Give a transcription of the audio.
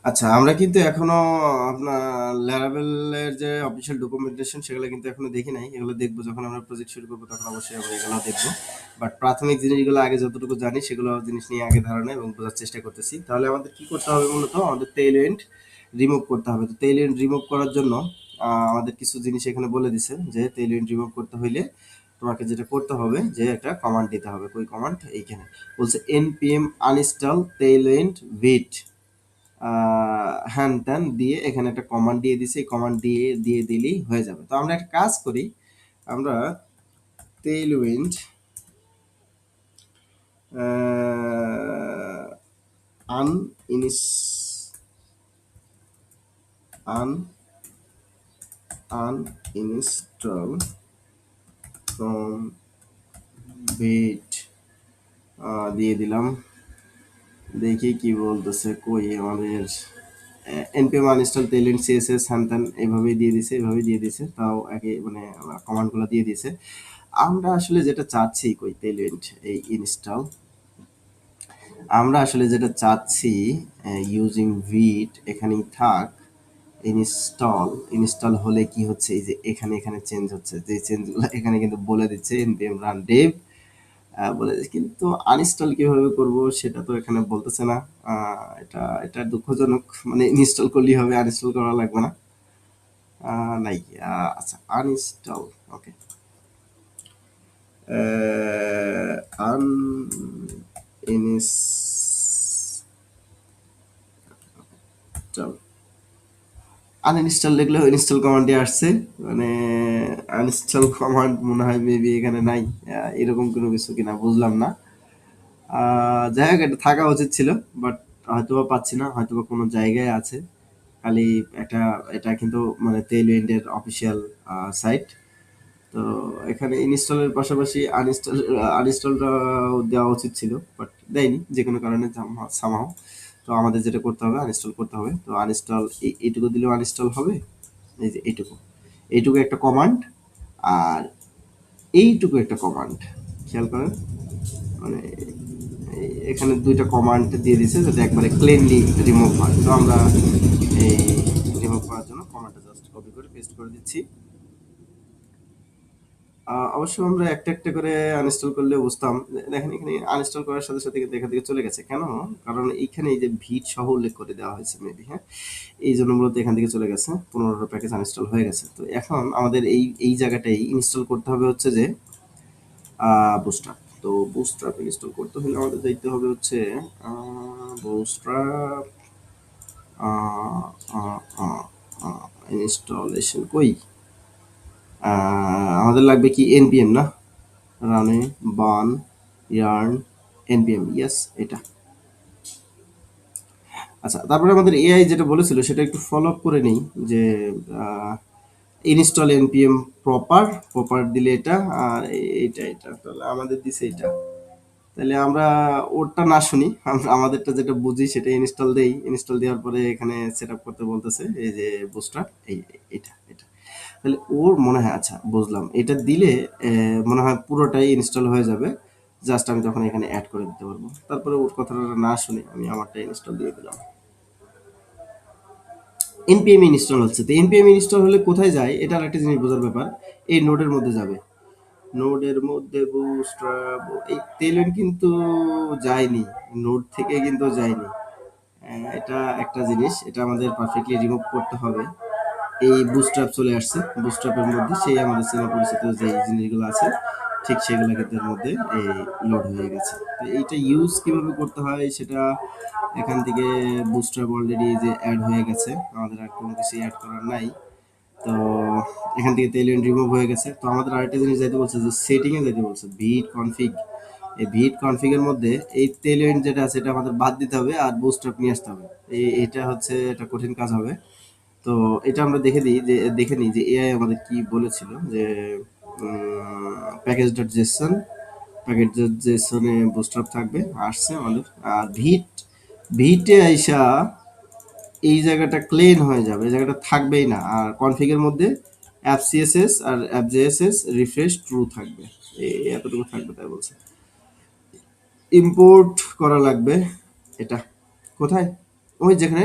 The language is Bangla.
আচ্ছা, আমরা কিন্তু এখনো আপনার Laravel-এর যে অফিসিয়াল ডকুমেন্টেশন সেগুলো কিন্তু এখনো দেখি নাই। এগুলো দেখবো যখন আমরা প্রজেক্ট শুরু করবো তখন অবশ্যই আমরা এগুলো দেখবো। বাট প্রাথমিক জিনিসগুলো আগে যতটুকু জানি সেগুলো জিনিস নিয়ে আগে ধারণা এবং বোঝার চেষ্টা করতেছি। তাহলে আমাদের কি করতে হবে মূলত? আমাদের টেইল এন্ড রিমুভ করতে হবে। তো টেইল এন্ড রিমুভ করার জন্য আমাদের কিছু জিনিস এখানে বলে দিছে যে টেইল এন্ড রিমুভ করতে হইলে তোমাকে যেটা করতে হবে যে একটা কমান্ড দিতে হবে। কই কমান্ড? এইখানে। বলছে npm uninstall tailwind vite হ্যান-ত্যান দিয়ে এখানে একটা কমান্ড দিয়ে দিছি। এই কমান্ড দিয়ে দিয়ে দিলেই হয়ে যাবে। তো আমরা একটা কাজ করি। আমরা Tailwind a আনইনিস An uninstall from vite দিয়ে দিলাম। দেখি কি বলতেছে। কই আমাদের npm uninstall tailwind css হ্যান-ত্যান এভাবেই দিয়ে দিছে, এভাবেই দিয়ে দিছে। তাও আগে মানে কমান্ডগুলো দিয়ে দিছে। আমরা আসলে যেটা চাচ্ছি কই tailwind এই ইনস্টল আমরা আসলে যেটা চাচ্ছি ইউজিং ভিট এখানেই থাক। ইনস্টল হলে কি হচ্ছে এই যে এখানে এখানে চেঞ্জ হচ্ছে, যে চেঞ্জগুলো এখানে কিন্তু বলে দিচ্ছে npm run dev বলে দিচ্ছে, কিন্তু আনইনস্টল কিভাবে করব সেটা তো এখানে বলতেছে না। এটা এটা দুঃখজনক। মানে ইনস্টল করলেই হবে, আনইনস্টল করা লাগবে না। নাই। আচ্ছা, আনইনস্টল। ওকে, আনইনস্টল আনইনস্টল লিখলেও ইনস্টল কমান্ডে আসছে। মানে আনইনস্টল কমান্ড মনে হয় মেবি এখানে নাই। এরকম কোনো কিছু কিনা বুঝলাম না। যাই হোক, এটা থাকা উচিত ছিল, বাট হয়তোবা পাচ্ছি না, হয়তোবা কোনো জায়গায় আছে। খালি একটা, এটা কিন্তু মানে টেইলউইন্ডের অফিসিয়াল সাইট। তো এখানে ইনস্টলের পাশাপাশি আনইনস্টলটা দেওয়া উচিত ছিল, বাট দেয়নি যে কোনো কারণে সামহাও। তো আমাদের যেটা করতে হবে আনইনস্টল করতে হবে। তো আনইনস্টল এইটুকু দিলেও আনইনস্টল হবে। এই যে এইটুকু, এইটুকু একটা কমান্ড, আর এইটুকু একটা কমান্ড। খেয়াল করেন, মানে এখানে দুইটা কমান্ড দিয়ে দিছে যাতে একবারে ক্লিনলি রিমুভ হয়। তো আমরা এই রিমুভ করার জন্য কমান্ডটা জাস্ট কপি করে পেস্ট করে দিচ্ছি। অবশ্য আমরা একটা একটা করে আনইনস্টল করলে বুঝতাম। দেখেন এখানে আনইনস্টল করার সাথে সাথে কিন্তু এখান থেকে চলে গেছে কেন? কারণ এইখানে এই যে ভিট সহ উল্লেখ করে দেওয়া হয়েছে মেবি, হ্যাঁ, এই জন্য মূলত এখান থেকে চলে গেছে। 15টা প্যাকেজ আনইনস্টল হয়ে গেছে। তো এখন আমাদের এই এই জায়গাটাই ইনস্টল করতে হবে হচ্ছে যে বুস্ট্র্যাপ। তো বুস্ট্র্যাপ ইনস্টল করতে হলে আমাদের যাইতে হবে হচ্ছে বুস্ট্র্যাপ ইনস্টলেশন কই। আমাদের লাগবে কি npm না, রানে বান ইয়ার্ন npm, ইয়েস এটা। আচ্ছা, তারপরে আমাদের এআই যেটা বলেছিল সেটা একটু ফলো আপ করে নেই যে ইনস্টল npm প্রপার, প্রপার দিলে এটা, আর এইটা এটা তাহলে আমাদের দিছে এটা। তাহলে আমরা ওরটা না শুনি, আমরা আমাদেরটা যেটা বুঝি সেটা ইনস্টল দেই। ইনস্টল দেওয়ার পরে এখানে সেট আপ করতে বলতেছে এই যে বুস্টার, এই এটা এটা। তাহলে ওর মনে হয়, আচ্ছা বুঝলাম, এটা দিলে মনে হয় পুরোটাই ইনস্টল হয়ে যাবে। জাস্ট আমি তখন এখানে অ্যাড করে দিতে পারবো। তারপরে ওর কথাটা না শুনে আমি আমারটা ইনস্টল দিয়ে দিলাম। npm ইনস্টল হচ্ছে। তো npm ইনস্টল হলে কোথায় যায় এটার একটা জিনিস বোঝার ব্যাপার। এই নোডের মধ্যে যাবে। নোডের মধ্যে বুস্ট্র্যাপ, এই টেলওয়েন্ড কিন্তু যায়নি, নোড থেকে কিন্তু যায়নি। এটা একটা জিনিস, এটা আমাদের পারফেক্টলি রিমুভ করতে হবে। এই বুস্ট্র্যাপ চলে আসছে, বুস্ট্র্যাপের মধ্যে সেই আমাদের চেনা পরিচিত যে জিনিসগুলো আছে ঠিক সেগুলো কিন্তু এর মধ্যে এই লোড হয়ে গেছে। তো এইটা ইউজ কিভাবে করতে হয় সেটা এখান থেকে বুস্ট্র্যাপ অলরেডি যে অ্যাড হয়ে গেছে, আমাদের আর কোনো কিছু অ্যাড করার নাই। তো এখান থেকে তেলিয়ন রিমুভ হয়ে গেছে। তো আমাদের আরেকটা জিনিস যাইতে বলছে যে সেটিং এ যাইতে বলছে, ভিট কনফিগ। এই ভিট কনফিগের মধ্যে এই তেলিয়ন যেটা আছে এটা আমাদের বাদ দিতে হবে আর বুস্ট্র্যাপ নিয়ে আসতে হবে। এটা হচ্ছে একটা কঠিন কাজ হবে। তো এটা আমরা দেখে নিই যে এআই আমাদের কি বলেছিল যে package dot JSON, package dot জেসনে বুস্ট্র্যাপ থাকবে, আসছে আমাদের। আর ভিটে আইসা এই জায়গাটা ক্লিন হয়ে যাবে, এই জায়গাটা থাকবেই না। আর কনফিগের মধ্যে অ্যাপ সিএসএস আর অ্যাপ জেএসএস রিফ্রেশ ট্রু থাকবে, এতটুকু থাকবে তাই বলছে। ইম্পোর্ট করা লাগবে এটা কোথায়, ওই যেখানে